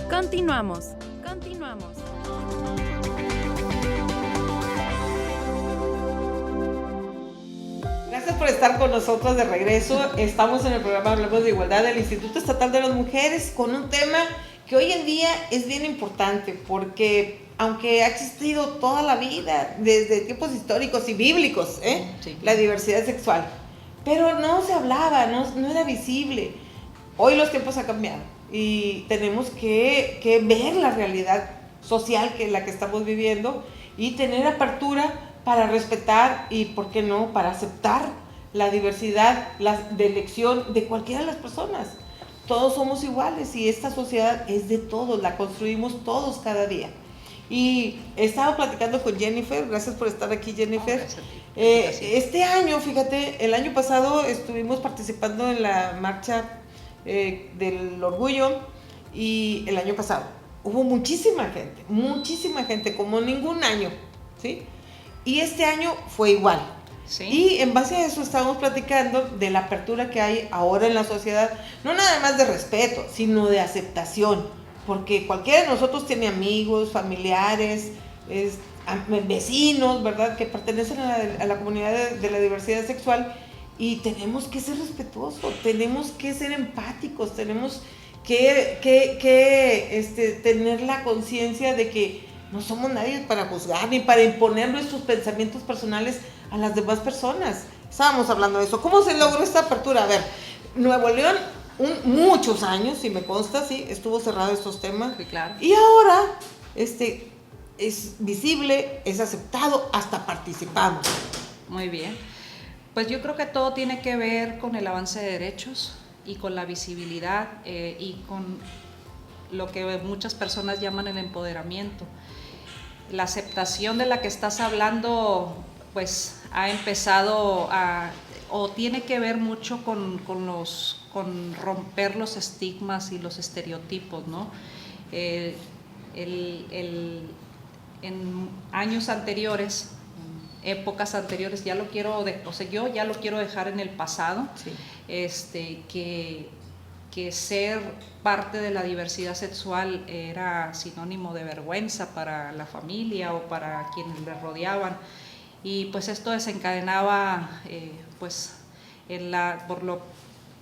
Continuamos. Gracias por estar con nosotros de regreso. Estamos en el programa Hablemos de Igualdad del Instituto Estatal de las Mujeres con un tema que hoy en día es bien importante porque aunque ha existido toda la vida, desde tiempos históricos y bíblicos, Sí. la diversidad sexual, pero no se hablaba, no era visible. Hoy los tiempos han cambiado y tenemos que ver la realidad social que la que estamos viviendo y tener apertura para respetar y, ¿por qué no?, para aceptar la diversidad de elección de cualquiera de las personas. Todos somos iguales y esta sociedad es de todos, la construimos todos cada día. Y he estado platicando con Jennifer, gracias por estar aquí, Jennifer. Este año, fíjate, el año pasado estuvimos participando en la marcha del orgullo y el año pasado hubo muchísima gente, como ningún año, ¿sí? Y este año fue igual. Sí. Y en base a eso estábamos platicando de la apertura que hay ahora en la sociedad, no nada más de respeto, sino de aceptación, porque cualquiera de nosotros tiene amigos, familiares, vecinos, ¿verdad?, que pertenecen a la comunidad de la diversidad sexual, y tenemos que ser respetuosos, tenemos que ser empáticos, tenemos que tener la conciencia de que no somos nadie para juzgar ni para imponer nuestros pensamientos personales a las demás personas. Estábamos hablando de eso. ¿Cómo se logró esta apertura? A ver, Nuevo León, muchos años, si me consta, sí, estuvo cerrado estos temas. Sí, claro. Y ahora es visible, es aceptado, hasta participamos. Muy bien. Pues yo creo que todo tiene que ver con el avance de derechos y con la visibilidad y con lo que muchas personas llaman el empoderamiento. La aceptación de la que estás hablando, pues ha empezado o tiene que ver mucho con romper los estigmas y los estereotipos, ¿no? En años anteriores, épocas anteriores, yo ya lo quiero dejar en el pasado, sí. Que ser parte de la diversidad sexual era sinónimo de vergüenza para la familia o para quienes le rodeaban, y pues esto desencadenaba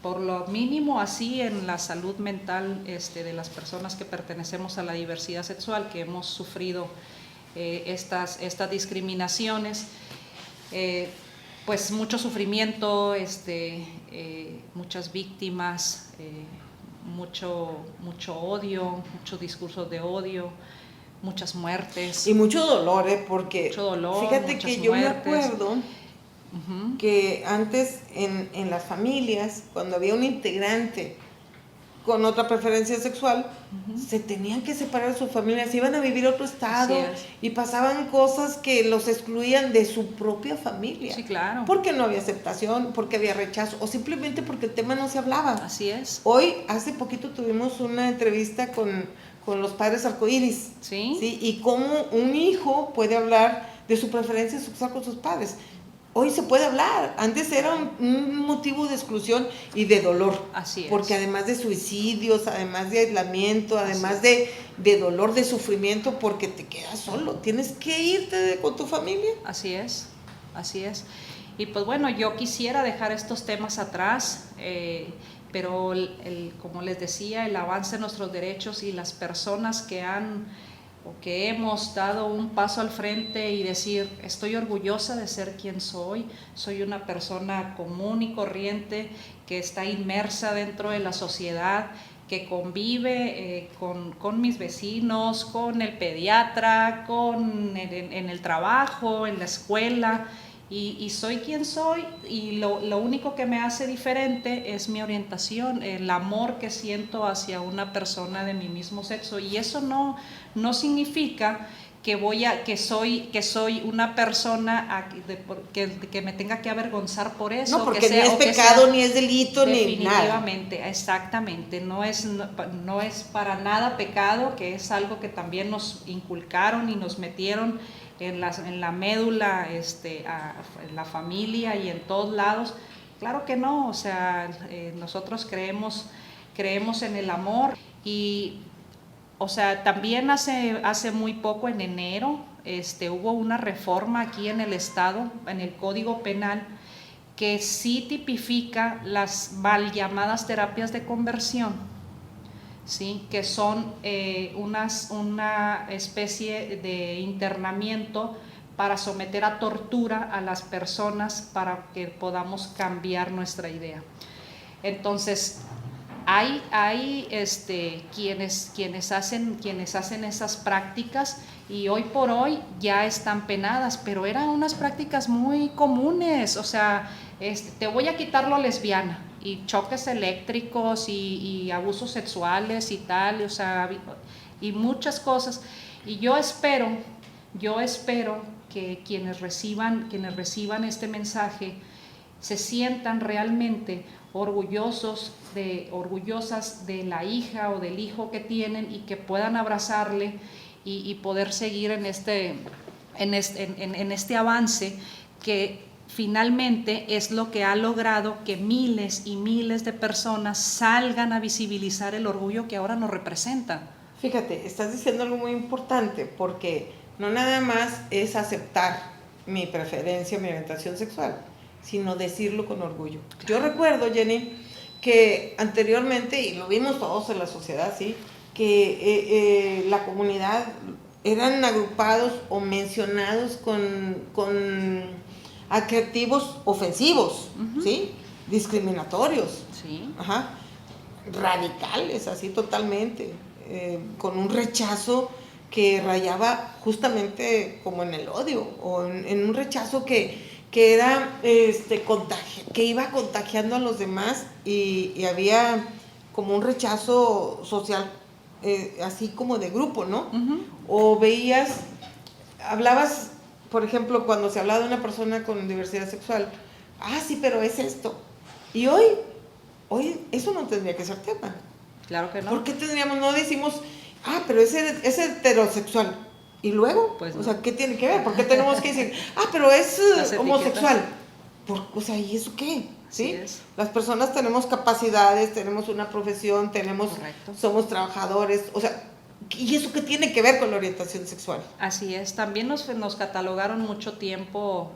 por lo mínimo así en la salud mental de las personas que pertenecemos a la diversidad sexual, que hemos sufrido estas discriminaciones, pues mucho sufrimiento, muchas víctimas, mucho odio, muchos discursos de odio, muchas muertes. Y mucho dolor, porque mucho dolor, fíjate que yo muertes. me acuerdo que antes en las familias, cuando había un integrante con otra preferencia sexual, se tenían que separar de sus familias, iban a vivir a otro estado y pasaban cosas que los excluían de su propia familia. Sí, claro. Porque no había aceptación, porque había rechazo o simplemente porque el tema no se hablaba. Así es. Hoy, hace poquito tuvimos una entrevista con los padres arcoíris. ¿Sí? ¿Sí? Y cómo un hijo puede hablar de su preferencia sexual con sus padres. Hoy se puede hablar, antes era un motivo de exclusión y de dolor. Así es. Porque además de suicidios, además de aislamiento, además de dolor, de sufrimiento, porque te quedas solo, tienes que irte con tu familia. Así es. Y pues bueno, yo quisiera dejar estos temas atrás, pero como les decía, el avance de nuestros derechos y las personas que hemos dado un paso al frente y decir, estoy orgullosa de ser quien soy una persona común y corriente que está inmersa dentro de la sociedad, que convive con mis vecinos, con el pediatra, en el trabajo, en la escuela, y soy quien soy, y lo único que me hace diferente es mi orientación, el amor que siento hacia una persona de mi mismo sexo, y eso no significa que soy una persona que me tenga que avergonzar por eso. No, porque ni es pecado, ni es delito, ni nada. Definitivamente, exactamente, no es para nada pecado, que es algo que también nos inculcaron y nos metieron en la médula, en la familia y en todos lados. Claro que no, nosotros creemos creemos en el amor y, o sea, también hace muy poco, en enero, hubo una reforma aquí en el estado, en el Código Penal, que sí tipifica las mal llamadas terapias de conversión, ¿sí? Que son una especie de internamiento para someter a tortura a las personas para que podamos cambiar nuestra idea. Entonces, hay quienes hacen esas prácticas y hoy por hoy ya están penadas, pero eran unas prácticas muy comunes, o sea, te voy a quitar lo lesbiana, y choques eléctricos y abusos sexuales y tal, o sea, y muchas cosas. Y yo espero que quienes reciban este mensaje se sientan realmente orgullosas de la hija o del hijo que tienen y que puedan abrazarle y poder seguir en este avance que finalmente es lo que ha logrado que miles y miles de personas salgan a visibilizar el orgullo que ahora nos representa. Fíjate, estás diciendo algo muy importante, porque no nada más es aceptar mi preferencia, mi orientación sexual, sino decirlo con orgullo. Claro. Yo recuerdo, Jenny, que anteriormente, y lo vimos todos en la sociedad, ¿sí?, que la comunidad eran agrupados o mencionados con adjetivos ofensivos, uh-huh, ¿sí?, discriminatorios, sí, ajá, radicales, así totalmente, con un rechazo que rayaba justamente como en el odio, o en un rechazo que era que iba contagiando a los demás, y había como un rechazo social, así como de grupo, ¿no? Uh-huh. O hablabas, por ejemplo, cuando se hablaba de una persona con diversidad sexual, sí, pero es esto. Y hoy eso no tendría que ser tema. Claro que no. ¿Por qué no decimos, pero es heterosexual? Y luego, pues no. O sea, ¿qué tiene que ver? ¿Por qué tenemos que decir, pero es homosexual? O sea, ¿y eso qué? ¿Sí? Las personas tenemos capacidades, tenemos una profesión, somos trabajadores, o sea, ¿y eso qué tiene que ver con la orientación sexual? Así es, también nos catalogaron mucho tiempo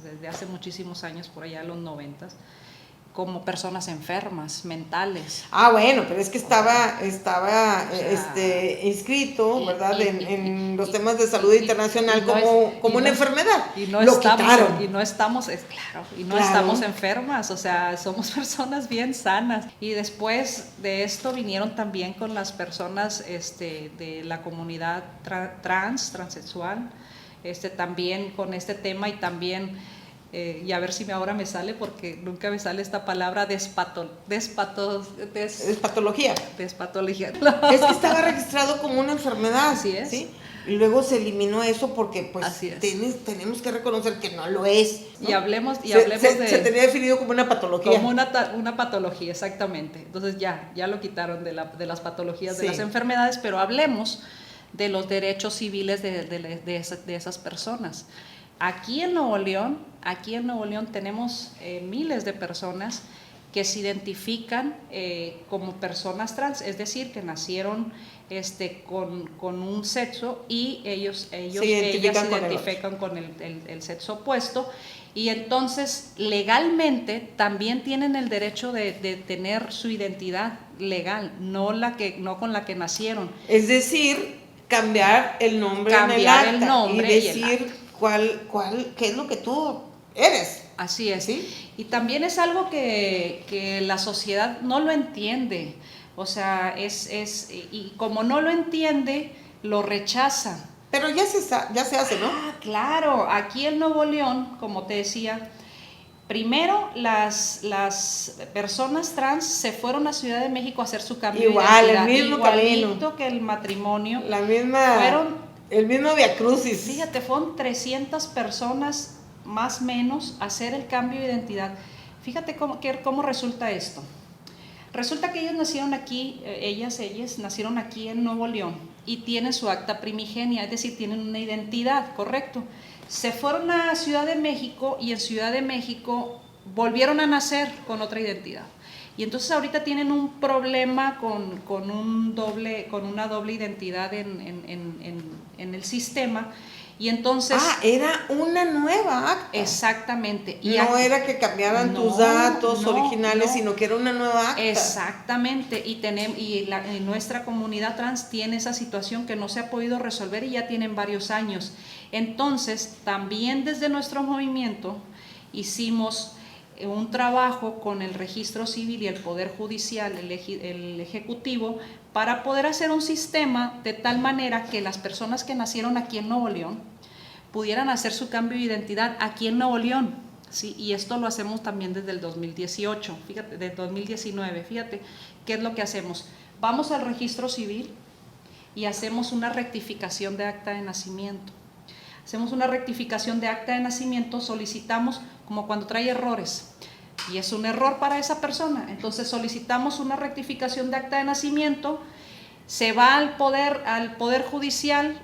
desde hace muchísimos años, por allá los 90s, como personas enfermas, mentales. Bueno, pero es que estaba inscrito, ¿verdad?, en los temas de salud internacional como una enfermedad. Y no estamos enfermas, o sea, somos personas bien sanas. Y después de esto vinieron también con las personas de la comunidad transexual, también con este tema, y también y a ver si ahora me sale, porque nunca me sale esta palabra, despatología. Despatología. Es que estaba registrado como una enfermedad. Así es. ¿Sí? Y luego se eliminó eso porque pues tenemos que reconocer que no lo es, ¿no? Y hablemos se tenía definido como una patología. Como una patología, exactamente. Entonces ya lo quitaron de las patologías, sí, de las enfermedades, pero hablemos de los derechos civiles de esas personas. Aquí en Nuevo León tenemos miles de personas que se identifican como personas trans, es decir, que nacieron con un sexo y ellas se identifican con el sexo opuesto, y entonces legalmente también tienen el derecho de tener su identidad legal, no con la que nacieron. Es decir, cambiar el nombre en el acta y decir qué es lo que tú eres. Así es. ¿Sí? Y también es algo que la sociedad no lo entiende. O sea, y como no lo entiende, lo rechaza. Pero ya se hace, ¿no? Claro. Aquí en Nuevo León, como te decía, primero las personas trans se fueron a Ciudad de México a hacer su cambio de identidad. Igualito que el matrimonio. El mismo viacrucis. Fíjate, fueron 300 personas más o menos a hacer el cambio de identidad. Fíjate cómo resulta esto. Resulta que ellos nacieron aquí, ellas nacieron aquí en Nuevo León y tienen su acta primigenia, es decir, tienen una identidad, ¿correcto? Se fueron a Ciudad de México y en Ciudad de México volvieron a nacer con otra identidad. Y entonces ahorita tienen un problema con una doble identidad en el sistema. Y entonces... era una nueva acta. Exactamente. Y no era que cambiaran tus datos originales, sino que era una nueva acta. Exactamente. Y nuestra comunidad trans tiene esa situación que no se ha podido resolver y ya tienen varios años. Entonces, también desde nuestro movimiento hicimos un trabajo con el registro civil y el Poder Judicial, el Ejecutivo, para poder hacer un sistema de tal manera que las personas que nacieron aquí en Nuevo León pudieran hacer su cambio de identidad aquí en Nuevo León, ¿sí? Y esto lo hacemos también desde el 2018, fíjate, desde 2019, fíjate, ¿qué es lo que hacemos? Vamos al registro civil y hacemos una rectificación de acta de nacimiento. Hacemos una rectificación de acta de nacimiento, solicitamos, como cuando trae errores, y es un error para esa persona, entonces solicitamos una rectificación de acta de nacimiento, se va al poder judicial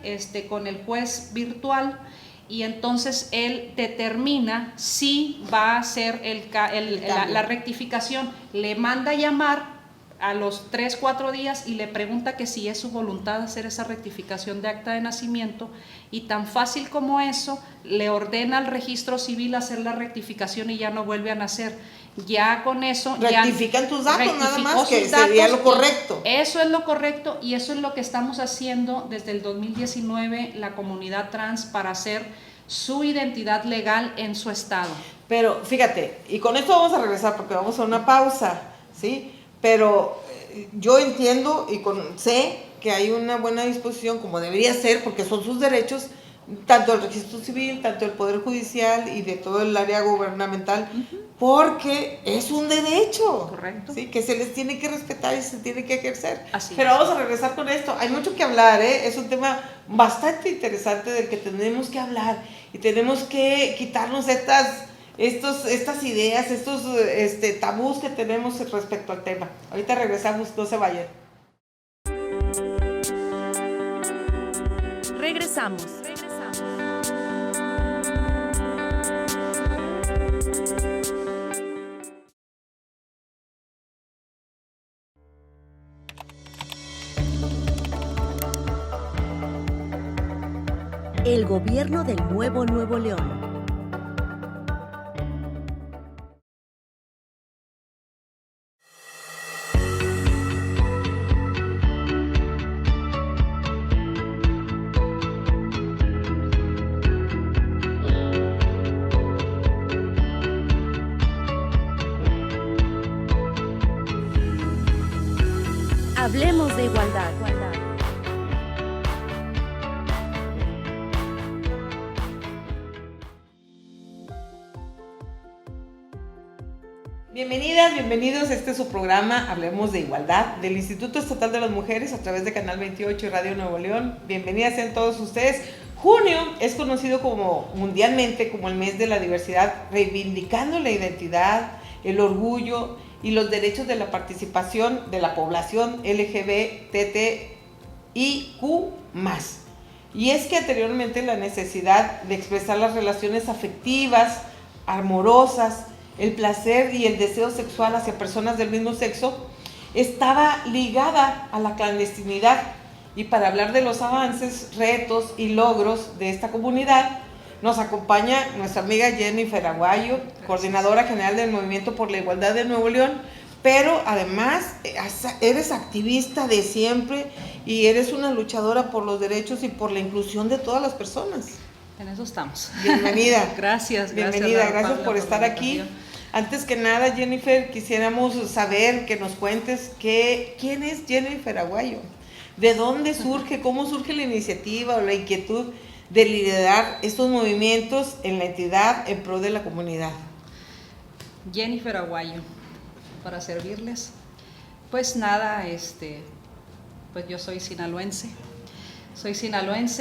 con el juez virtual y entonces él determina si va a hacer la rectificación, le manda a llamar a los 3-4 días y le pregunta que si es su voluntad hacer esa rectificación de acta de nacimiento, y tan fácil como eso le ordena al registro civil hacer la rectificación y ya no vuelve a nacer. Ya con eso rectifican tus datos, nada más, que sería lo correcto. Eso es lo correcto y eso es lo que estamos haciendo desde el 2019 la comunidad trans para hacer su identidad legal en su estado. Pero fíjate, y con esto vamos a regresar porque vamos a una pausa, ¿sí? Pero yo entiendo y sé que hay una buena disposición, como debería ser, porque son sus derechos, tanto el registro civil, tanto el Poder Judicial y de todo el área gubernamental, porque es un derecho. Correcto. ¿Sí? Que se les tiene que respetar y se tiene que ejercer. Así Pero es. vamos a regresar con esto. Hay mucho que hablar, ¿eh? Es un tema bastante interesante del que tenemos que hablar y tenemos que quitarnos estas ideas, estos tabús que tenemos respecto al tema. Ahorita regresamos, no se vayan. Regresamos. El gobierno del Nuevo León. Hablemos de igualdad. Bienvenidas, bienvenidos. Este es su programa Hablemos de Igualdad del Instituto Estatal de las Mujeres a través de Canal 28 y Radio Nuevo León. Bienvenidas sean todos ustedes. Junio es conocido mundialmente como el mes de la diversidad, reivindicando la identidad, el orgullo y los derechos de la participación de la población LGBTIQ+. Y es que anteriormente la necesidad de expresar las relaciones afectivas, amorosas, el placer y el deseo sexual hacia personas del mismo sexo estaba ligada a la clandestinidad. Y para hablar de los avances, retos y logros de esta comunidad, nos acompaña nuestra amiga Jennifer Aguayo, coordinadora general del Movimiento por la Igualdad de Nuevo León, pero además eres activista de siempre y eres una luchadora por los derechos y por la inclusión de todas las personas. En eso estamos. Bienvenida. Gracias. Bienvenida, gracias por estar aquí. Antes que nada, Jennifer, quisiéramos saber, que nos cuentes quién es Jennifer Aguayo, de dónde surge, cómo surge la iniciativa o la inquietud de liderar estos movimientos en la entidad en pro de la comunidad. Jennifer Aguayo, para servirles. Pues nada, pues yo soy sinaloense.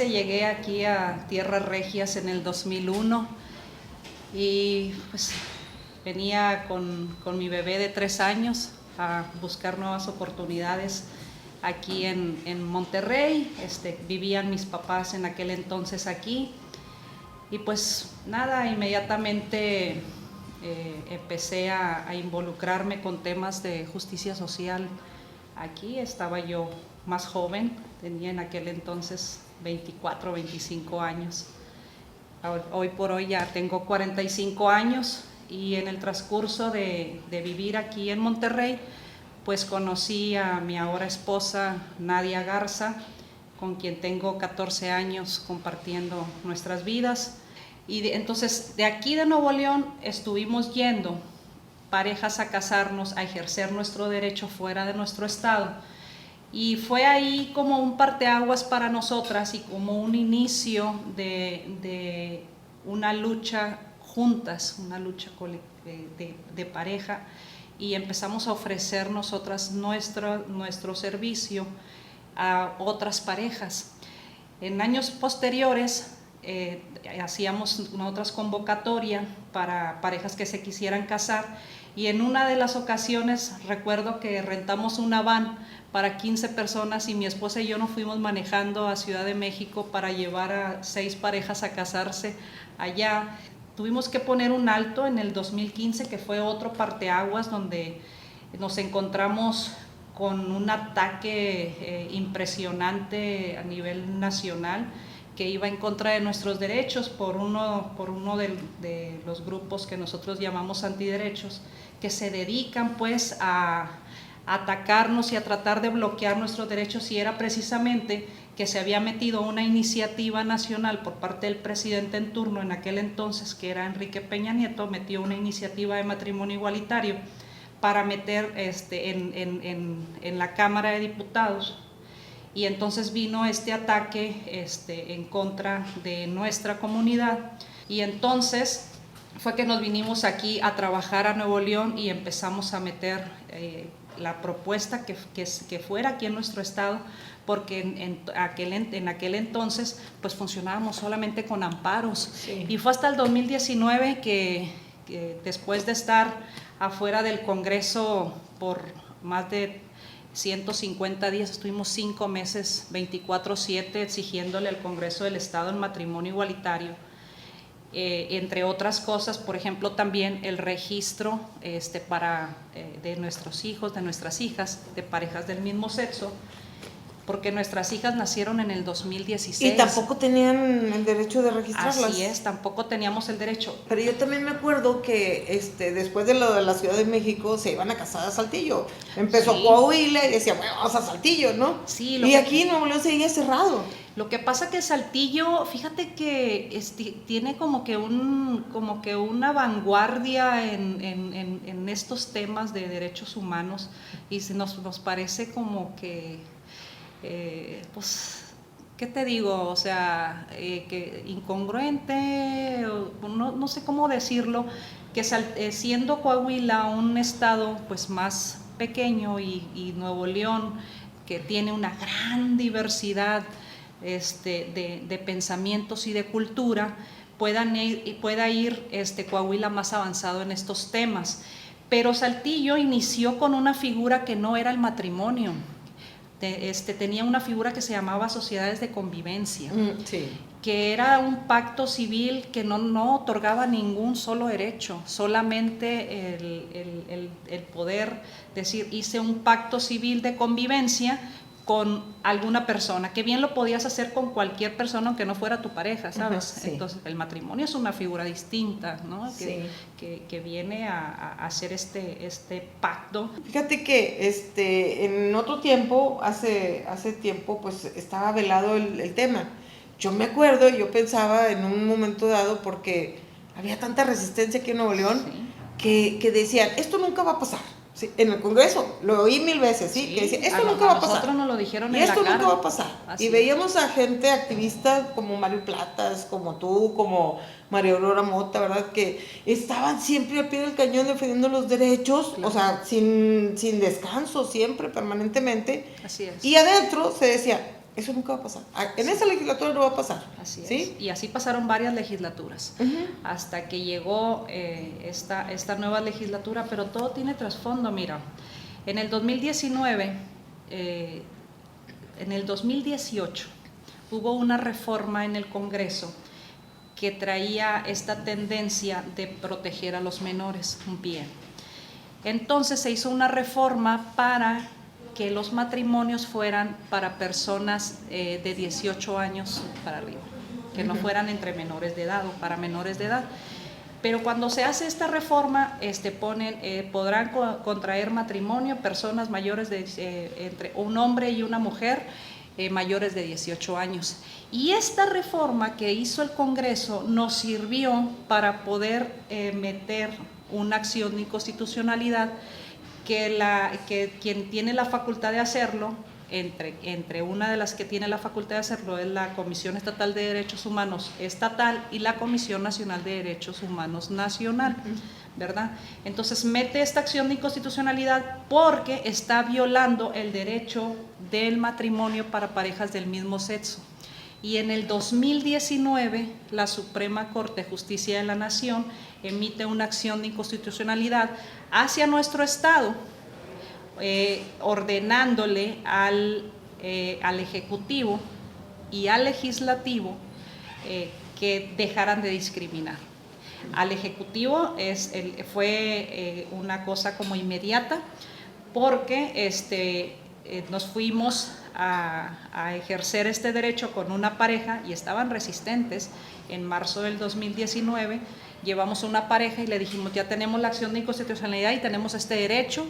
Llegué aquí a Tierras Regias en el 2001 y pues venía con mi bebé de 3 años a buscar nuevas oportunidades aquí en Monterrey. Vivían mis papás en aquel entonces aquí y pues nada, inmediatamente empecé a involucrarme con temas de justicia social. Aquí estaba yo más joven, tenía en aquel entonces 24, 25 años. Hoy por hoy ya tengo 45 años y en el transcurso de vivir aquí en Monterrey, pues conocí a mi ahora esposa Nadia Garza, con quien tengo 14 años compartiendo nuestras vidas. Y entonces de aquí de Nuevo León estuvimos yendo parejas a casarnos, a ejercer nuestro derecho fuera de nuestro estado. Y fue ahí como un parteaguas para nosotras y como un inicio de una lucha juntas, una lucha de pareja, y empezamos a ofrecer nosotras nuestro servicio a otras parejas. En años posteriores hacíamos otras convocatorias para parejas que se quisieran casar, y en una de las ocasiones recuerdo que rentamos una van para 15 personas y mi esposa y yo nos fuimos manejando a Ciudad de México para llevar a 6 parejas a casarse allá. Tuvimos que poner un alto en el 2015, que fue otro parteaguas donde nos encontramos con un ataque impresionante a nivel nacional que iba en contra de nuestros derechos por uno de los grupos que nosotros llamamos antiderechos, que se dedican pues a atacarnos y a tratar de bloquear nuestros derechos, y era precisamente que se había metido una iniciativa nacional por parte del presidente en turno en aquel entonces, que era Enrique Peña Nieto, metió una iniciativa de matrimonio igualitario para meter en la Cámara de Diputados, y entonces vino este ataque en contra de nuestra comunidad, y entonces fue que nos vinimos aquí a trabajar a Nuevo León y empezamos a meter la propuesta que fuera aquí en nuestro estado, porque en aquel entonces pues funcionábamos solamente con amparos. Sí. Y fue hasta el 2019 que después de estar afuera del Congreso por más de 150 días, estuvimos 5 meses, 24/7, exigiéndole al Congreso del Estado el matrimonio igualitario. Entre otras cosas, por ejemplo, también el registro de nuestros hijos, de nuestras hijas, de parejas del mismo sexo, porque nuestras hijas nacieron en el 2016. Y tampoco tenían el derecho de registrarlas. Así es, tampoco teníamos el derecho. Pero yo también me acuerdo que después de lo de la Ciudad de México se iban a casar a Saltillo. Empezó sí. Coahuila y decía, bueno, vamos a Saltillo, ¿no? Sí. Y aquí Nuevo León seguía cerrado. Lo que pasa que Saltillo, fíjate que tiene como que una vanguardia en estos temas de derechos humanos, y nos parece como que pues, ¿qué te digo? O sea, que incongruente, no sé cómo decirlo, que siendo Coahuila un estado pues más pequeño y Nuevo León, que tiene una gran diversidad de pensamientos y de cultura, pueda ir Coahuila más avanzado en estos temas. Pero Saltillo inició con una figura que no era el matrimonio. Tenía una figura que se llamaba sociedades de convivencia, sí. Que era un pacto civil que no otorgaba ningún solo derecho, solamente el poder decir, hice un pacto civil de convivencia con alguna persona, que bien lo podías hacer con cualquier persona aunque no fuera tu pareja, ¿sabes? Sí. Entonces el matrimonio es una figura distinta, ¿no? Sí. Que viene a hacer este pacto. Fíjate que en otro tiempo, hace tiempo, pues estaba velado el tema. Yo me acuerdo, yo pensaba en un momento dado, porque había tanta resistencia aquí en Nuevo León, sí. que decían, esto nunca va a pasar. Sí, en el Congreso, lo oí 1000 veces, ¿sí? Que decía, esto nunca va a pasar. Nosotros nos lo dijeron y en la cara. Y esto nunca va a pasar. Así y veíamos a gente activista como Mario Platas, como tú, como María Aurora Mota, ¿verdad? Que estaban siempre al pie del cañón defendiendo los derechos, claro. O sea, sin descanso, siempre, permanentemente. Así es. Y adentro se decía, eso nunca va a pasar. En esa legislatura no va a pasar. Así ¿sí? es. Y así pasaron varias legislaturas, hasta que llegó esta nueva legislatura, pero todo tiene trasfondo. Mira, en el 2019, en el 2018, hubo una reforma en el Congreso que traía esta tendencia de proteger a los menores. Bien. Entonces se hizo una reforma para que los matrimonios fueran para personas de 18 años para arriba, que no fueran entre menores de edad o para menores de edad. Pero cuando se hace esta reforma, podrán contraer matrimonio personas mayores entre un hombre y una mujer mayores de 18 años. Y esta reforma que hizo el Congreso nos sirvió para poder meter una acción de inconstitucionalidad que quien tiene la facultad de hacerlo, entre una de las que tiene la facultad de hacerlo es la Comisión Estatal de Derechos Humanos Estatal y la Comisión Nacional de Derechos Humanos Nacional, ¿verdad? Entonces mete esta acción de inconstitucionalidad porque está violando el derecho del matrimonio para parejas del mismo sexo. Y en el 2019 la Suprema Corte de Justicia de la Nación emite una acción de inconstitucionalidad hacia nuestro Estado, ordenándole al Ejecutivo y al Legislativo que dejaran de discriminar. Al Ejecutivo fue una cosa como inmediata, porque nos fuimos a ejercer este derecho con una pareja y estaban resistentes. En marzo del 2019 llevamos una pareja y le dijimos, ya tenemos la acción de inconstitucionalidad y tenemos este derecho,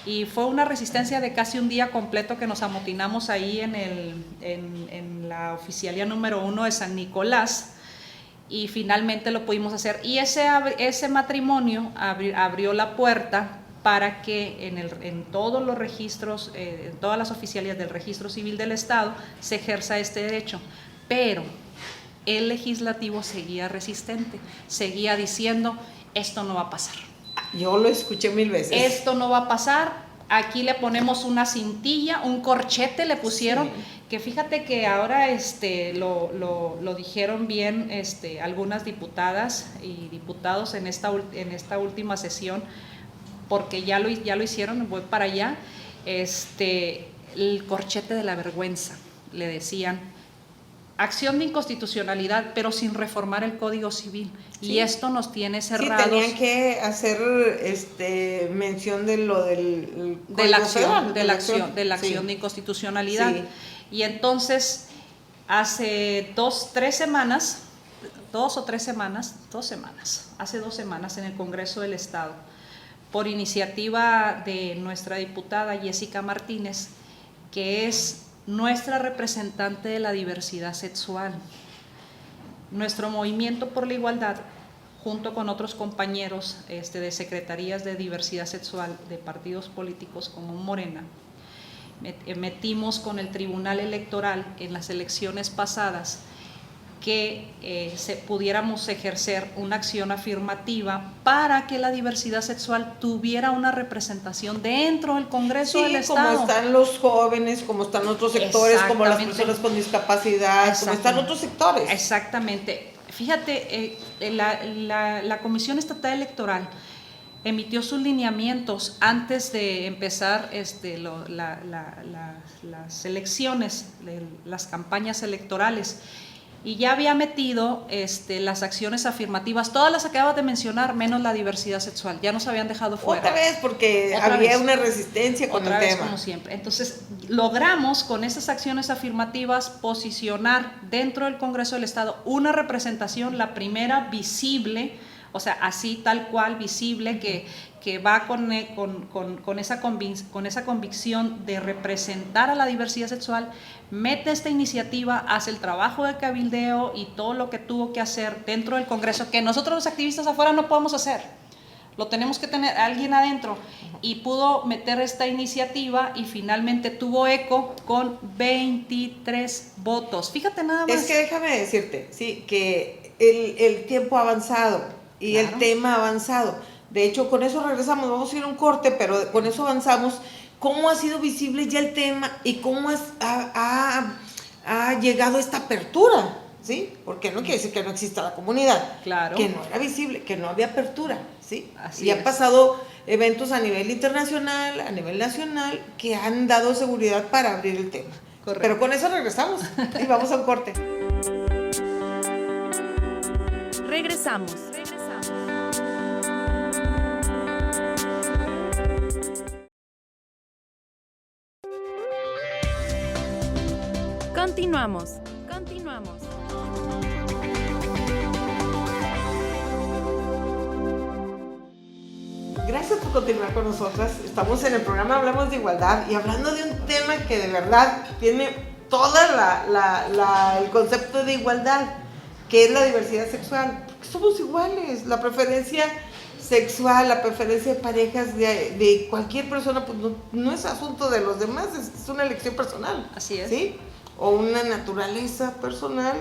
y fue una resistencia de casi un día completo que nos amotinamos ahí en la oficialía número 1 de San Nicolás, y finalmente lo pudimos hacer. Y ese matrimonio abrió la puerta para que en todos los registros, en todas las oficialías del Registro Civil del Estado, se ejerza este derecho. Pero el legislativo seguía resistente, seguía diciendo, esto no va a pasar. Yo lo escuché 1000 veces. Esto no va a pasar, aquí le ponemos una cintilla, un corchete le pusieron, sí. Que fíjate que ahora lo dijeron bien algunas diputadas y diputados en esta última sesión, porque ya lo hicieron, voy para allá, el corchete de la vergüenza, le decían, acción de inconstitucionalidad, pero sin reformar el Código Civil. Sí. Y esto nos tiene cerrados. Sí, tenían que hacer mención de lo del de la acción sí. de inconstitucionalidad. Sí. Y entonces, hace 2 semanas, hace 2 semanas en el Congreso del Estado, por iniciativa de nuestra diputada Jessica Martínez, que es nuestra representante de la diversidad sexual. Nuestro movimiento por la igualdad, junto con otros compañeros de secretarías de diversidad sexual de partidos políticos como Morena, metimos con el Tribunal Electoral en las elecciones pasadas que pudiéramos ejercer una acción afirmativa para que la diversidad sexual tuviera una representación dentro del Congreso del Estado. Como están los jóvenes, como están otros sectores, como las personas con discapacidad, como están otros sectores. Exactamente. Fíjate, la Comisión Estatal Electoral emitió sus lineamientos antes de empezar las elecciones, las campañas electorales, y ya había metido las acciones afirmativas, todas las acabas de mencionar, menos la diversidad sexual, ya nos habían dejado fuera. Otra vez, porque había una resistencia con el tema. Como siempre. Entonces, logramos con esas acciones afirmativas posicionar dentro del Congreso del Estado una representación, la primera visible, o sea, así tal cual, visible, que va con esa convicción de representar a la diversidad sexual, mete esta iniciativa, hace el trabajo de cabildeo y todo lo que tuvo que hacer dentro del Congreso, que nosotros los activistas afuera no podemos hacer, lo tenemos que tener alguien adentro, y pudo meter esta iniciativa y finalmente tuvo eco con 23 votos. Fíjate nada más. Es que déjame decirte, sí, que el tiempo ha avanzado y claro, el tema ha avanzado. De hecho, con eso regresamos, vamos a ir a un corte, pero con eso avanzamos. ¿Cómo ha sido visible ya el tema y cómo ha llegado esta apertura? ¿Sí? Porque no quiere decir que no exista la comunidad, claro, que no era visible, que no había apertura, ¿sí? Así y es. Han pasado eventos a nivel internacional, a nivel nacional, que han dado seguridad para abrir el tema. Correcto. Pero con eso regresamos y vamos a un corte. Regresamos. Continuamos. Gracias por continuar con nosotras. Estamos en el programa Hablamos de Igualdad y hablando de un tema que de verdad tiene todo el concepto de igualdad, que es la diversidad sexual. Porque somos iguales. La preferencia sexual, la preferencia de parejas de cualquier persona, pues no es asunto de los demás, es una elección personal. Así es. ¿Sí? O una naturaleza personal,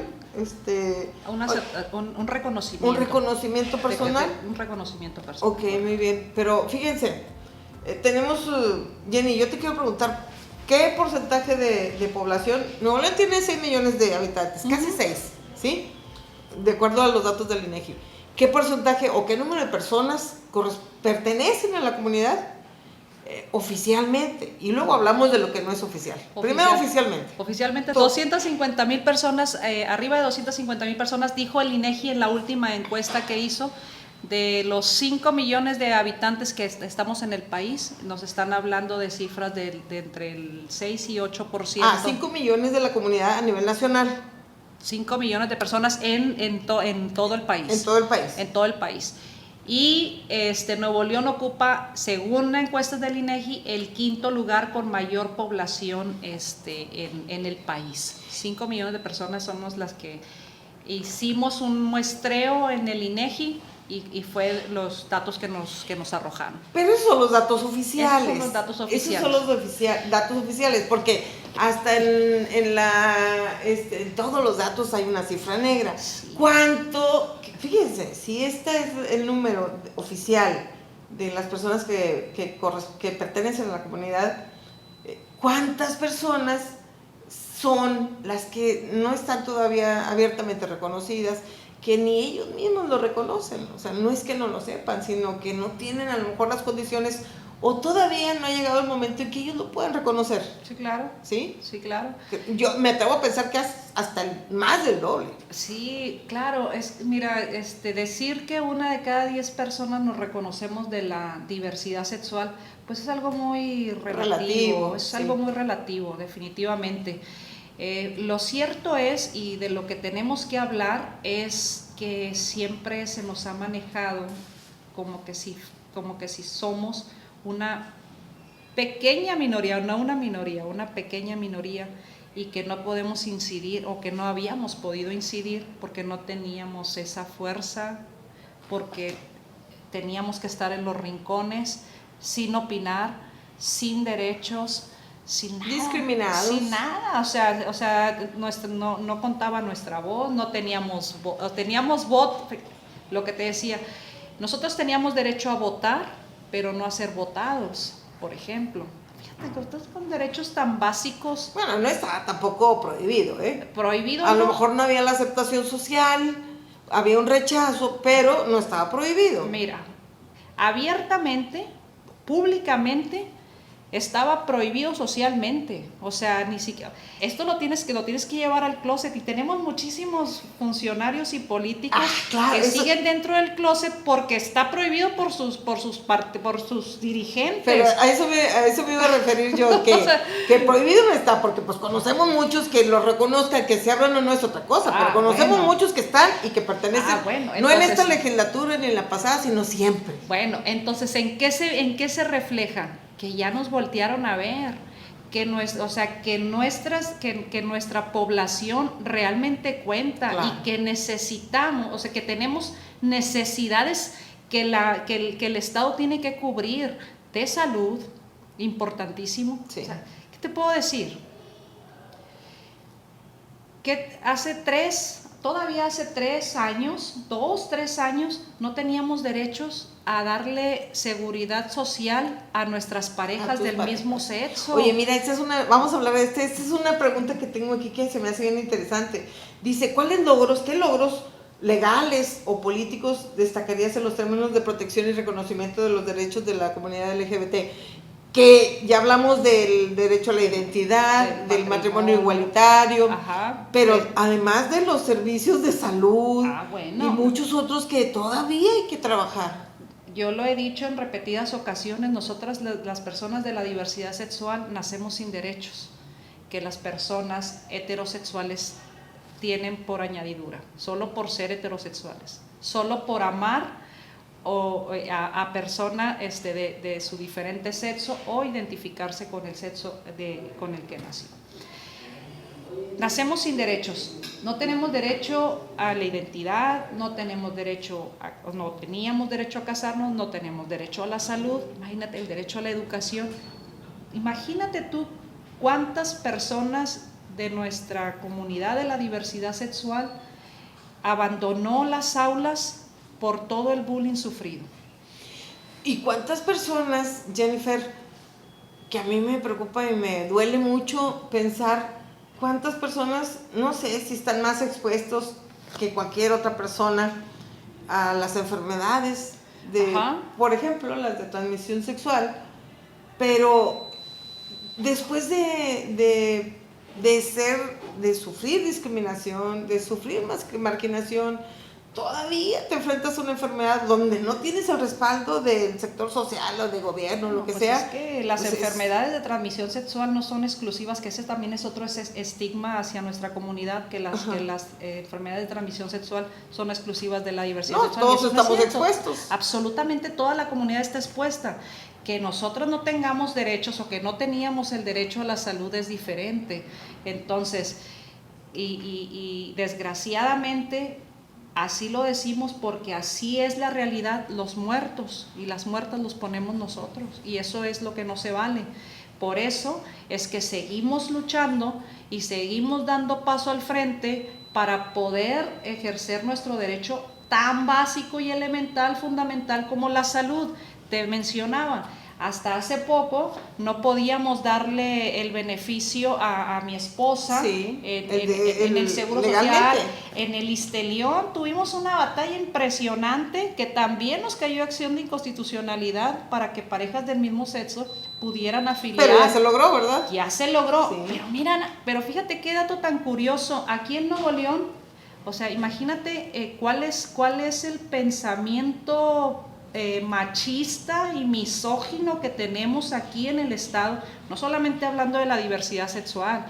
Un reconocimiento. un reconocimiento personal. Un reconocimiento personal. Ok, muy bien. Pero fíjense, tenemos, Jenny, yo te quiero preguntar, ¿qué porcentaje de población? Nuevo León tiene 6 millones de habitantes, casi 6, ¿sí? De acuerdo a los datos del INEGI. ¿Qué porcentaje o qué número de personas pertenecen a la comunidad oficialmente? Y luego hablamos de lo que no es oficial. Primero oficialmente. Oficialmente 250,000 personas, arriba de 250,000 personas, dijo el INEGI en la última encuesta que hizo. De los 5 millones de habitantes que estamos en el país, nos están hablando de cifras de entre el 6 y 8%. 5 millones de la comunidad a nivel nacional. 5 millones de personas en todo el país. En todo el país. En todo el país. Y Nuevo León ocupa, según la encuesta del INEGI, el 5º lugar con mayor población en el país. 5 millones de personas somos las que hicimos un muestreo en el INEGI y fue los datos que nos arrojaron. Pero esos son los datos oficiales. Esos son los datos oficiales. Esos son los datos oficiales, porque hasta en todos los datos hay una cifra negra. Sí. ¿Cuánto? Fíjense, si este es el número oficial de las personas que pertenecen a la comunidad, ¿cuántas personas son las que no están todavía abiertamente reconocidas, que ni ellos mismos lo reconocen? O sea, no es que no lo sepan, sino que no tienen a lo mejor las condiciones o todavía no ha llegado el momento en que ellos lo puedan reconocer. Sí, claro. ¿Sí? Sí, claro. Yo me atrevo a pensar que hasta más del doble. Sí, claro. Mira, decir que 1 de cada 10 personas nos reconocemos de la diversidad sexual, pues es algo muy relativo. Es algo muy relativo, definitivamente. Lo cierto es, y de lo que tenemos que hablar, es que siempre se nos ha manejado como que si somos una pequeña minoría, no una minoría, una pequeña minoría, y que no podemos incidir o que no habíamos podido incidir porque no teníamos esa fuerza, porque teníamos que estar en los rincones sin opinar, sin derechos, sin nada, discriminados, sin nada, o sea no contaba nuestra voz, no teníamos voto. Lo que te decía, nosotros teníamos derecho a votar, pero no a ser votados, por ejemplo. Fíjate, con derechos tan básicos. Bueno, no estaba tampoco prohibido, ¿eh? Prohibido. A lo mejor no había la aceptación social, había un rechazo, pero no estaba prohibido. Mira, abiertamente, públicamente, estaba prohibido socialmente. O sea, ni siquiera. Esto lo tienes que llevar al closet, y tenemos muchísimos funcionarios y políticos que siguen dentro del closet porque está prohibido por sus dirigentes. Pero a eso me iba a referir yo, que, o sea, que prohibido no está, porque pues conocemos muchos que lo reconozcan, que se abran o no es otra cosa, pero conocemos muchos que están y que pertenecen, no en esta legislatura ni en la pasada, sino siempre. Bueno, entonces, ¿en qué se refleja? Que ya nos voltearon a ver, que nuestra población realmente cuenta, claro, y que necesitamos, o sea, que tenemos necesidades que el Estado tiene que cubrir, de salud, importantísimo. Sí. O sea, ¿qué te puedo decir? Que todavía hace 3 años, 3 años, no teníamos derechos a darle seguridad social a nuestras parejas del mismo sexo. Oye, mira, vamos a hablar de esta es una pregunta que tengo aquí que se me hace bien interesante. Dice, qué logros legales o políticos destacarías en los términos de protección y reconocimiento de los derechos de la comunidad LGBT? que ya hablamos del derecho a la identidad, del matrimonio igualitario, Ajá, pero además de los servicios de salud bueno, y muchos otros que todavía hay que trabajar. Yo lo he dicho en repetidas ocasiones, nosotras las personas de la diversidad sexual nacemos sin derechos, que las personas heterosexuales tienen por añadidura, solo por ser heterosexuales, solo por amar a persona de su diferente sexo o identificarse con el sexo con el que nació. Nacemos sin derechos, no tenemos derecho a la identidad, no teníamos derecho a casarnos, no tenemos derecho a la salud, imagínate el derecho a la educación. Imagínate tú cuántas personas de nuestra comunidad de la diversidad sexual abandonó las aulas por todo el bullying sufrido. ¿Y cuántas personas, Jennifer, que a mí me preocupa y me duele mucho pensar, cuántas personas, no sé si están más expuestos que cualquier otra persona a las enfermedades, por ejemplo, las de transmisión sexual, pero después de sufrir discriminación, de sufrir marginación, todavía te enfrentas a una enfermedad donde no tienes el respaldo del sector social o de gobierno, lo que sea. Es que las enfermedades de transmisión sexual no son exclusivas, que ese también es otro estigma hacia nuestra comunidad, que las enfermedades de transmisión sexual son exclusivas de la diversidad sexual. Todos estamos expuestos. Absolutamente toda la comunidad está expuesta. Que nosotros no tengamos derechos o que no teníamos el derecho a la salud es diferente. Entonces, y desgraciadamente así lo decimos porque así es la realidad, los muertos y las muertas los ponemos nosotros y eso es lo que no se vale. Por eso es que seguimos luchando y seguimos dando paso al frente para poder ejercer nuestro derecho tan básico y elemental, fundamental como la salud. Te mencionaba, hasta hace poco no podíamos darle el beneficio a mi esposa en el Seguro Social, en el Istelión. Tuvimos una batalla impresionante que también nos cayó acción de inconstitucionalidad para que parejas del mismo sexo pudieran afiliar. Pero ya se logró, ¿verdad? Ya se logró, sí. pero fíjate qué dato tan curioso, aquí en Nuevo León, o sea, imagínate cuál es el pensamiento machista y misógino que tenemos aquí en el estado, no solamente hablando de la diversidad sexual,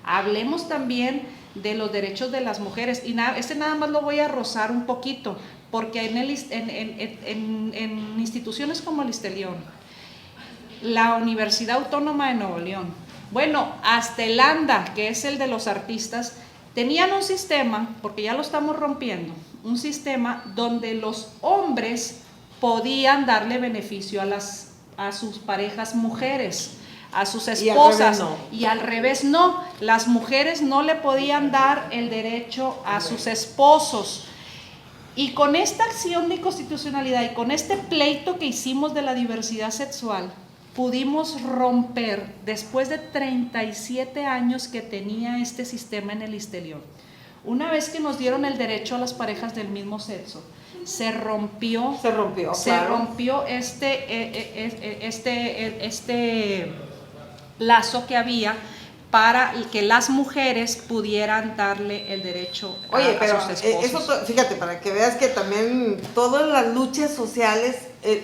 hablemos también de los derechos de las mujeres, y nada más lo voy a rozar un poquito, porque en instituciones como el Istelión, la Universidad Autónoma de Nuevo León, bueno, hasta el ANDA, que es el de los artistas, tenían un sistema, porque ya lo estamos rompiendo, un sistema donde los hombres podían darle beneficio a sus parejas mujeres, a sus esposas, y al revés no, las mujeres no le podían dar el derecho a sus esposos. Y con esta acción de inconstitucionalidad y con este pleito que hicimos de la diversidad sexual, pudimos romper, después de 37 años que tenía este sistema en el Istelión, una vez que nos dieron el derecho a las parejas del mismo sexo, se rompió este lazo que había para que las mujeres pudieran darle el derecho a sus esposos. Eso, fíjate, para que veas que también todas las luchas sociales,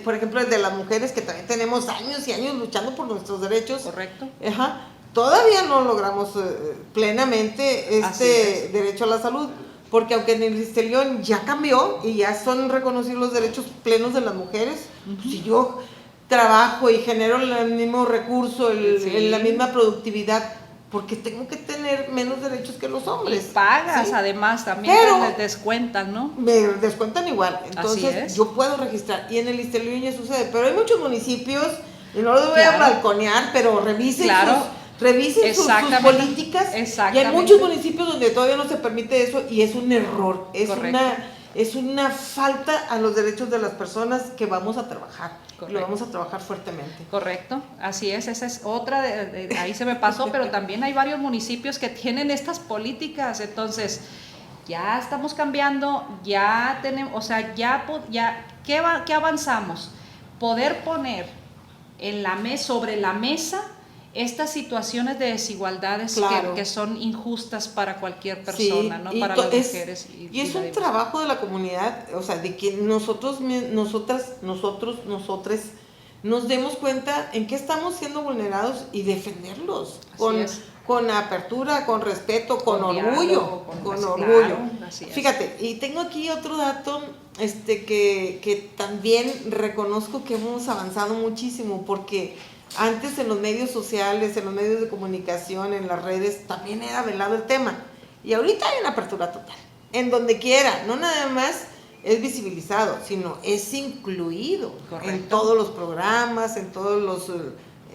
por ejemplo, de las mujeres, que también tenemos años y años luchando por nuestros derechos. Correcto. Todavía no logramos plenamente derecho a la salud, porque aunque en el Istelión ya cambió y ya son reconocidos los derechos plenos de las mujeres, si yo trabajo y genero el mismo recurso, la misma productividad, porque tengo que tener menos derechos que los hombres. Y pagas, además, también te descuentan, ¿no? Me descuentan igual, entonces yo puedo registrar, y en el Istelión ya sucede, pero hay muchos municipios, y no los voy a balconear, pero revisen sus políticas, y hay muchos municipios donde todavía no se permite eso, y es un error, es una falta a los derechos de las personas que vamos a trabajar. Correcto. Lo vamos a trabajar fuertemente. Correcto, así es, esa es otra, ahí se me pasó, pero también hay varios municipios que tienen estas políticas, entonces ya estamos cambiando, ya tenemos, o sea, ¿qué avanzamos? Poder poner sobre la mesa estas situaciones de desigualdades Claro. que son injustas para cualquier persona, Sí, ¿no? y Para las mujeres. Y es un trabajo de la comunidad, o sea, de que nosotros, nosotros nos demos cuenta en qué estamos siendo vulnerados y defenderlos Así es. con apertura, con respeto, con orgullo, diálogo, con claro, orgullo. así es. Fíjate, y tengo aquí otro dato que también reconozco que hemos avanzado muchísimo, porque antes en los medios sociales, en los medios de comunicación, en las redes, también era velado el tema. Y ahorita hay una apertura total. En donde quiera, no nada más es visibilizado, sino es incluido. Correcto. En todos los programas, en todos los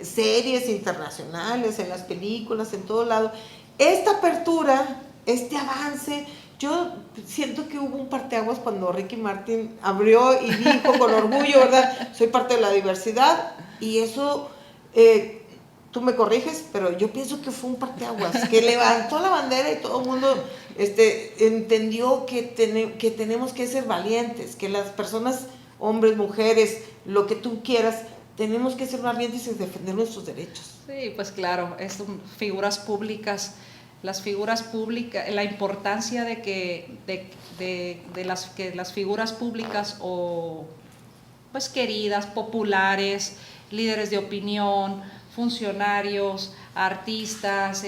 series internacionales, en las películas, en todo lado. Esta apertura, este avance, yo siento que hubo un parteaguas cuando Ricky Martin abrió y dijo con orgullo, ¿verdad? Soy parte de la diversidad, y eso, tú me corriges, pero yo pienso que fue un parteaguas, que levantó la bandera y todo el mundo entendió que tenemos que ser valientes, que las personas, hombres, mujeres, lo que tú quieras, tenemos que ser valientes y defender nuestros derechos. Sí, pues claro, figuras públicas, las figuras públicas, la importancia de que las figuras públicas o pues queridas, populares, líderes de opinión, funcionarios, artistas,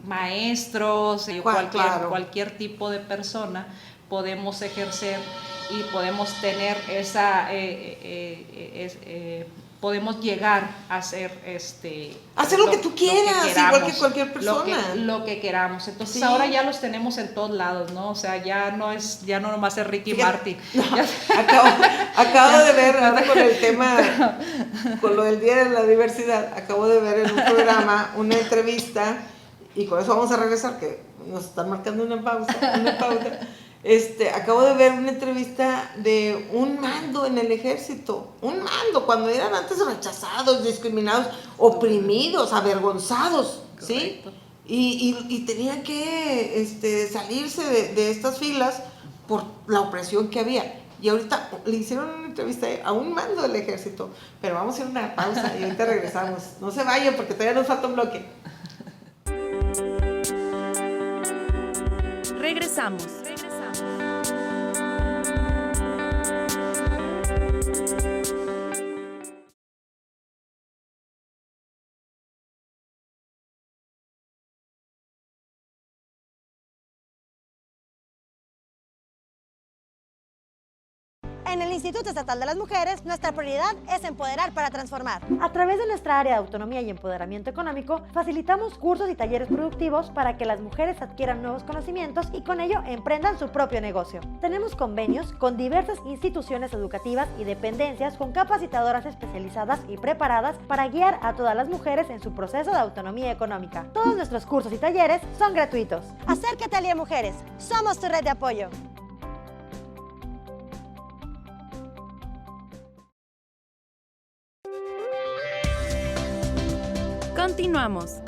maestros, cualquier tipo de persona, podemos ejercer y podemos tener podemos llegar a hacer hacer lo que tú quieras, queramos, igual que cualquier persona. lo que queramos. Entonces Sí. ahora ya los tenemos en todos lados, ¿no? O sea, ya no nomás es Ricky Martin. No, acabo de ver, ahora con el tema, con lo del Día de la Diversidad, acabo de ver en un programa una entrevista, y con eso vamos a regresar, que nos están marcando una pausa. Acabo de ver una entrevista de un mando en el ejército, cuando eran antes rechazados, discriminados, oprimidos, avergonzados, ¿sí? Y tenía que salirse de estas filas por la opresión que había. Y ahorita le hicieron una entrevista a un mando del ejército, pero vamos a ir a una pausa y ahorita regresamos. No se vayan porque todavía nos falta un bloque. Regresamos. En el Instituto Estatal de las Mujeres, nuestra prioridad es empoderar para transformar. A través de nuestra área de autonomía y empoderamiento económico, facilitamos cursos y talleres productivos para que las mujeres adquieran nuevos conocimientos y con ello emprendan su propio negocio. Tenemos convenios con diversas instituciones educativas y dependencias con capacitadoras especializadas y preparadas para guiar a todas las mujeres en su proceso de autonomía económica. Todos nuestros cursos y talleres son gratuitos. Acércate a Lía Mujeres. Somos tu red de apoyo. Continuamos.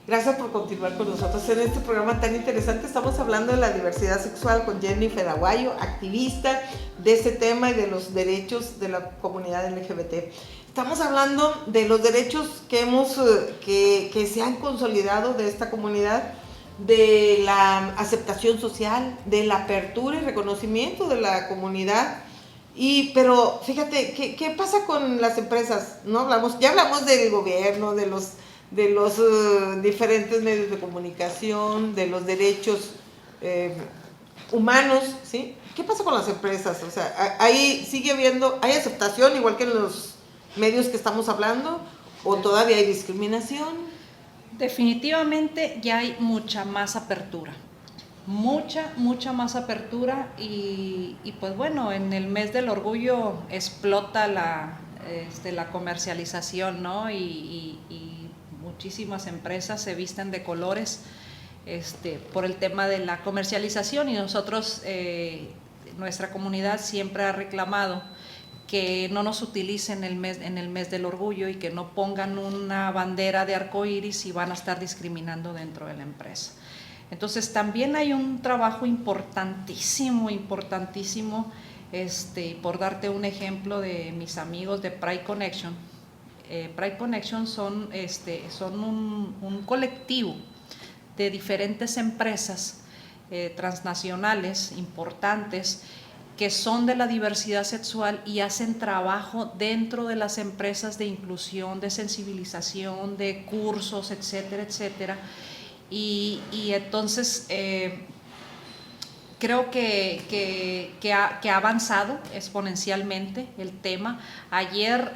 Gracias por continuar con nosotros en este programa tan interesante. Estamos hablando de la diversidad sexual con Jennifer Aguayo, activista de este tema y de los derechos de la comunidad LGBT. Estamos hablando de los derechos que se han consolidado de esta comunidad, de la aceptación social, de la apertura y reconocimiento de la comunidad. Pero fíjate, ¿qué pasa con las empresas? Ya hablamos del gobierno, de los diferentes medios de comunicación, de los derechos humanos, ¿sí? ¿Qué pasa con las empresas? O sea, ahí sigue habiendo, hay aceptación igual que en los medios que estamos hablando, o todavía hay discriminación. Definitivamente ya hay mucha más apertura, mucha más apertura y pues bueno, en el mes del orgullo explota la comercialización, ¿no? Y muchísimas empresas se visten de colores por el tema de la comercialización, y nosotros, nuestra comunidad siempre ha reclamado que no nos utilicen en el mes del orgullo y que no pongan una bandera de arcoíris y van a estar discriminando dentro de la empresa. Entonces también hay un trabajo importantísimo, por darte un ejemplo de mis amigos de Pride Connection. Pride Connection son un colectivo de diferentes empresas transnacionales importantes que son de la diversidad sexual y hacen trabajo dentro de las empresas de inclusión, de sensibilización, de cursos, etcétera, etcétera. Y entonces creo que ha avanzado exponencialmente el tema. Ayer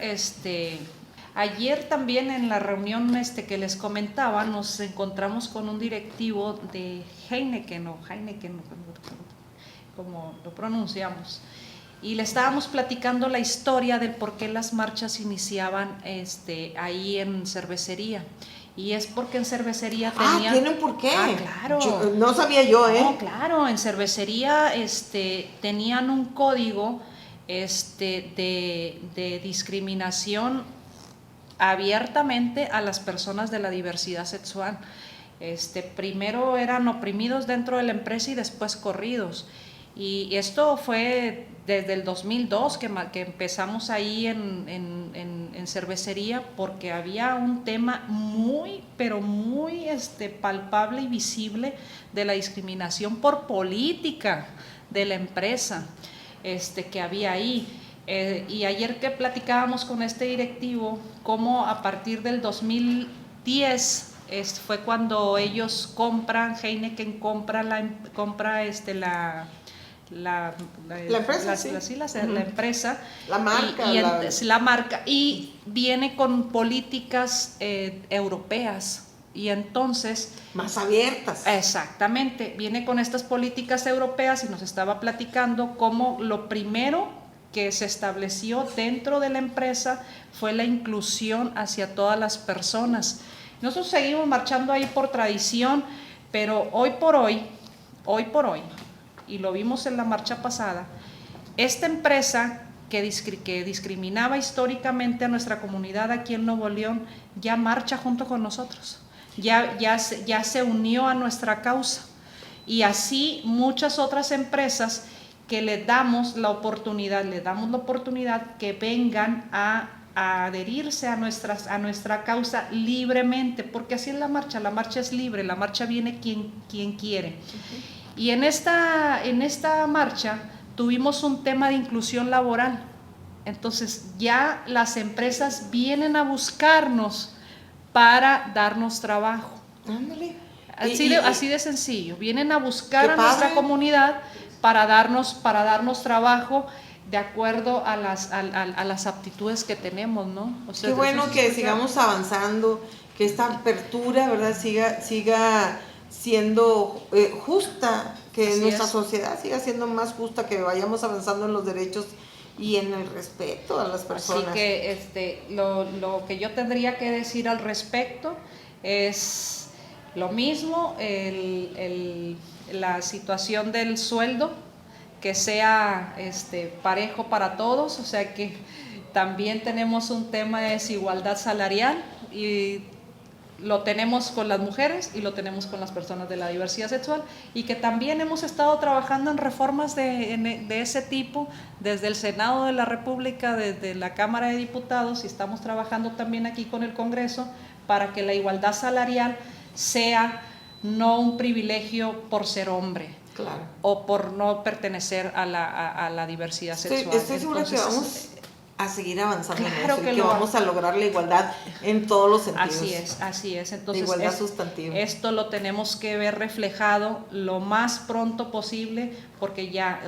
también en la reunión que les comentaba, nos encontramos con un directivo de Heineken, como lo pronunciamos, y le estábamos platicando la historia del por qué las marchas iniciaban ahí en cervecería. Y es porque en cervecería tenían... ¿tiene un porqué? Claro. No sabía yo, ¿eh? No, claro, en cervecería tenían un código de discriminación abiertamente a las personas de la diversidad sexual. Primero eran oprimidos dentro de la empresa y después corridos. Y esto fue desde el 2002 que empezamos ahí en cervecería, porque había un tema muy, pero muy palpable y visible de la discriminación por política de la empresa que había ahí. Y ayer que platicábamos con este directivo, cómo a partir del 2010 fue cuando ellos compran, Heineken compra la empresa, la marca, la marca, y viene con políticas europeas, y entonces más abiertas. Exactamente, viene con estas políticas europeas y nos estaba platicando cómo lo primero que se estableció dentro de la empresa fue la inclusión hacia todas las personas. Nosotros seguimos marchando ahí por tradición, pero hoy por hoy, y lo vimos en la marcha pasada, esta empresa que discriminaba históricamente a nuestra comunidad aquí en Nuevo León ya marcha junto con nosotros, ya se unió a nuestra causa, y así muchas otras empresas que le damos la oportunidad que vengan a adherirse a nuestra causa libremente, porque así es la marcha es libre, la marcha viene quien quiere. Y en esta marcha tuvimos un tema de inclusión laboral. Entonces ya las empresas vienen a buscarnos para darnos trabajo. Ándale. Así de sencillo. Vienen a buscar a nuestra comunidad para darnos trabajo de acuerdo a las aptitudes que tenemos, ¿no? O sea, qué bueno que sigamos avanzando, que esta apertura, ¿verdad?, siga siendo justa, que nuestra sociedad siga siendo más justa, que vayamos avanzando en los derechos y en el respeto a las personas. Así que lo que yo tendría que decir al respecto es lo mismo, la situación del sueldo, que sea parejo para todos, o sea que también tenemos un tema de desigualdad salarial, y lo tenemos con las mujeres y lo tenemos con las personas de la diversidad sexual, y que también hemos estado trabajando en reformas de ese tipo desde el Senado de la República, desde la Cámara de Diputados, y estamos trabajando también aquí con el Congreso para que la igualdad salarial sea no un privilegio por ser hombre. Claro. O por no pertenecer a la diversidad sexual. Estoy segura que vamos a seguir avanzando, claro, en eso, que vamos a lograr la igualdad en todos los sentidos. Así es. Entonces, la igualdad sustantiva. Esto lo tenemos que ver reflejado lo más pronto posible, porque ya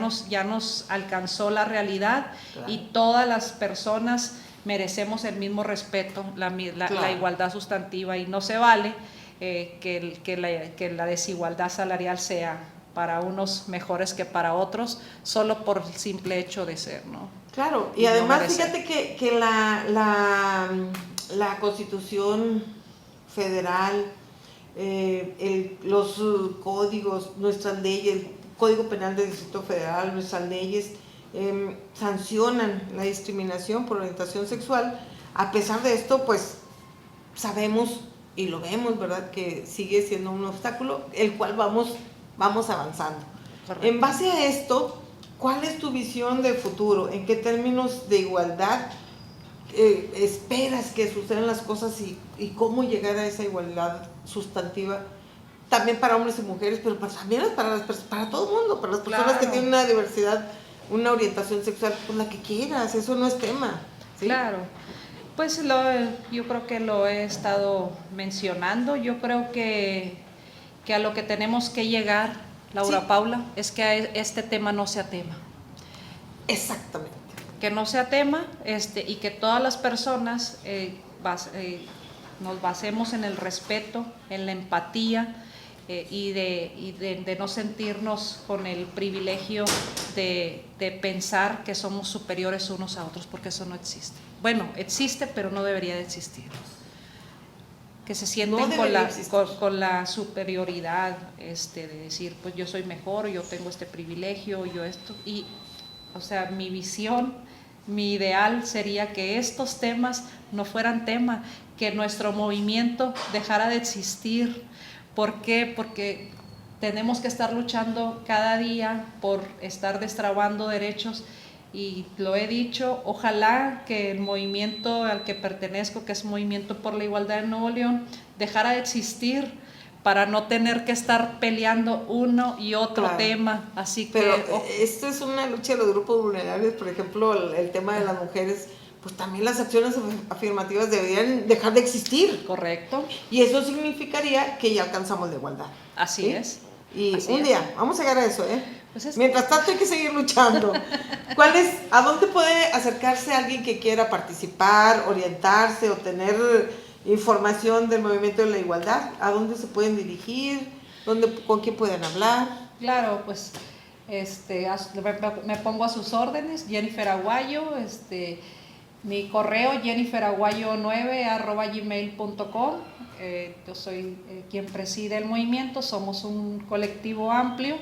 nos alcanzó la realidad, claro, y todas las personas merecemos el mismo respeto, la igualdad sustantiva, y no se vale que la desigualdad salarial sea para unos mejores que para otros, solo por el simple hecho de ser, ¿no? Claro, y además fíjate que la Constitución Federal, los códigos, nuestras leyes, el Código Penal del Distrito Federal, nuestras leyes sancionan la discriminación por orientación sexual. A pesar de esto, pues sabemos y lo vemos, ¿verdad? Que sigue siendo un obstáculo, el cual vamos avanzando. Correcto. En base a esto, ¿cuál es tu visión de futuro? ¿En qué términos de igualdad esperas que sucedan las cosas y cómo llegar a esa igualdad sustantiva? También para hombres y mujeres, pero también para todo el mundo, para las personas que tienen una diversidad, una orientación sexual, pues la que quieras, eso no es tema. ¿Sí? Claro, pues yo creo que lo he estado mencionando. Yo creo que a lo que tenemos que llegar, Laura Sí. Paula, es que este tema no sea tema. Exactamente. Que no sea tema y que todas las personas nos basemos en el respeto, en la empatía y de no sentirnos con el privilegio de pensar que somos superiores unos a otros, porque eso no existe. Bueno, existe, pero no debería de existir. Que se sienten No con la superioridad de decir, pues yo soy mejor, yo tengo este privilegio, yo esto. Y, o sea, mi visión, mi ideal sería que estos temas no fueran tema, que nuestro movimiento dejara de existir. ¿Por qué? Porque tenemos que estar luchando cada día por estar destrabando derechos, y lo he dicho, ojalá que el movimiento al que pertenezco, que es Movimiento por la Igualdad en Nuevo León, dejara de existir para no tener que estar peleando uno y otro tema. Así pero que esto es una lucha de los grupos vulnerables, por ejemplo, el tema de las mujeres, pues también las acciones afirmativas deberían dejar de existir. correcto, Y eso significaría que ya alcanzamos la igualdad. así ¿sí? es. Y Así un es. día, vamos a llegar a eso, ¿eh? Pues Mientras tanto hay que seguir luchando. ¿A dónde puede acercarse alguien que quiera participar, orientarse o tener información del movimiento de la igualdad? ¿A dónde se pueden dirigir? ¿Con quién pueden hablar? Claro, pues me pongo a sus órdenes, Jennifer Aguayo, mi correo jenniferaguayo9@gmail.com. Yo soy quien preside el movimiento, somos un colectivo amplio.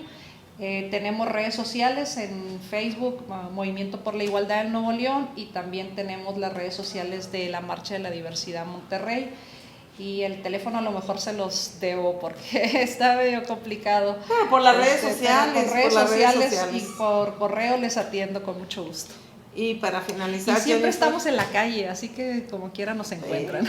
Tenemos redes sociales en Facebook, Movimiento por la Igualdad en Nuevo León, y también tenemos las redes sociales de la Marcha de la Diversidad Monterrey. Y el teléfono a lo mejor se los debo porque está medio complicado. Por las redes sociales. Por redes sociales y por correo les atiendo con mucho gusto. Y para finalizar, Y siempre Jennifer, estamos en la calle, así que como quiera nos encuentran.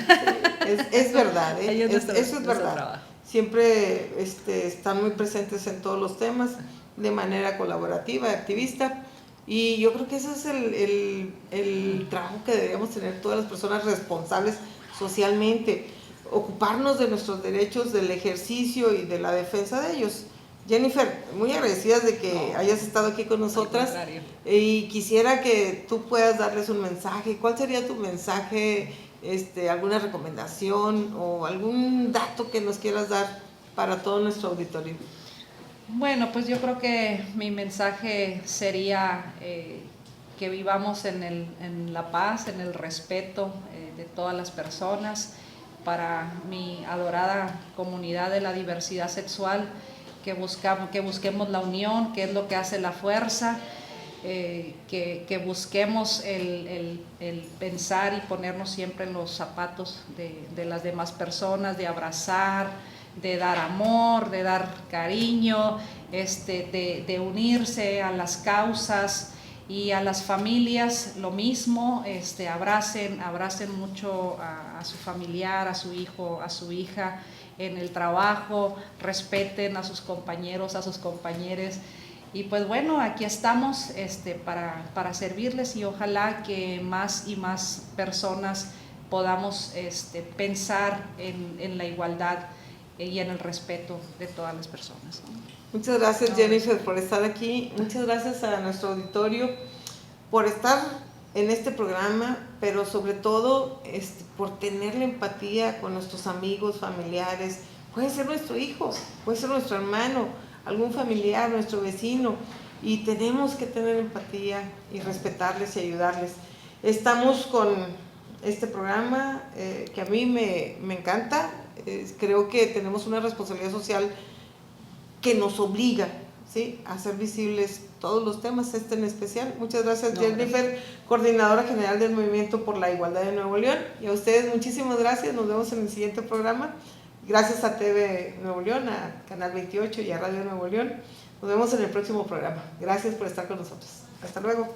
es verdad, ¿eh? Ahí es eso es nuestro verdad. trabajo. Siempre están muy presentes en todos los temas de manera colaborativa, activista, y yo creo que ese es el trabajo que deberíamos tener todas las personas responsables socialmente, ocuparnos de nuestros derechos, del ejercicio y de la defensa de ellos. Jennifer, muy agradecidas de que hayas estado aquí con nosotras, y quisiera que tú puedas darles un mensaje. ¿Cuál sería tu mensaje? ¿Alguna recomendación o algún dato que nos quieras dar para todo nuestro auditorio? Bueno, pues yo creo que mi mensaje sería que vivamos en la paz, en el respeto de todas las personas. Para mi adorada comunidad de la diversidad sexual, que busquemos la unión, que es lo que hace la fuerza, que busquemos el pensar y ponernos siempre en los zapatos de las demás personas, de abrazar, de dar amor, de dar cariño, de unirse a las causas, y a las familias lo mismo, abracen mucho a su familiar, a su hijo, a su hija en el trabajo, respeten a sus compañeros, a sus compañeras. Y pues bueno, aquí estamos para servirles, y ojalá que más y más personas podamos pensar en la igualdad y en el respeto de todas las personas. Muchas gracias, Jennifer, por estar aquí. Muchas gracias a nuestro auditorio por estar en este programa, pero sobre todo por tener la empatía con nuestros amigos, familiares. Puede ser nuestro hijo, puede ser nuestro hermano, algún familiar, nuestro vecino, y tenemos que tener empatía y respetarles y ayudarles. Estamos con este programa que a mí me encanta. Creo que tenemos una responsabilidad social que nos obliga, ¿sí? Hacer visibles todos los temas, este en especial. Muchas gracias, No, Jennifer, Coordinadora General del Movimiento por la Igualdad de Nuevo León. Y a ustedes muchísimas gracias, nos vemos en el siguiente programa. Gracias a TV Nuevo León, a Canal 28 y a Radio Nuevo León. Nos vemos en el próximo programa. Gracias por estar con nosotros. Hasta luego.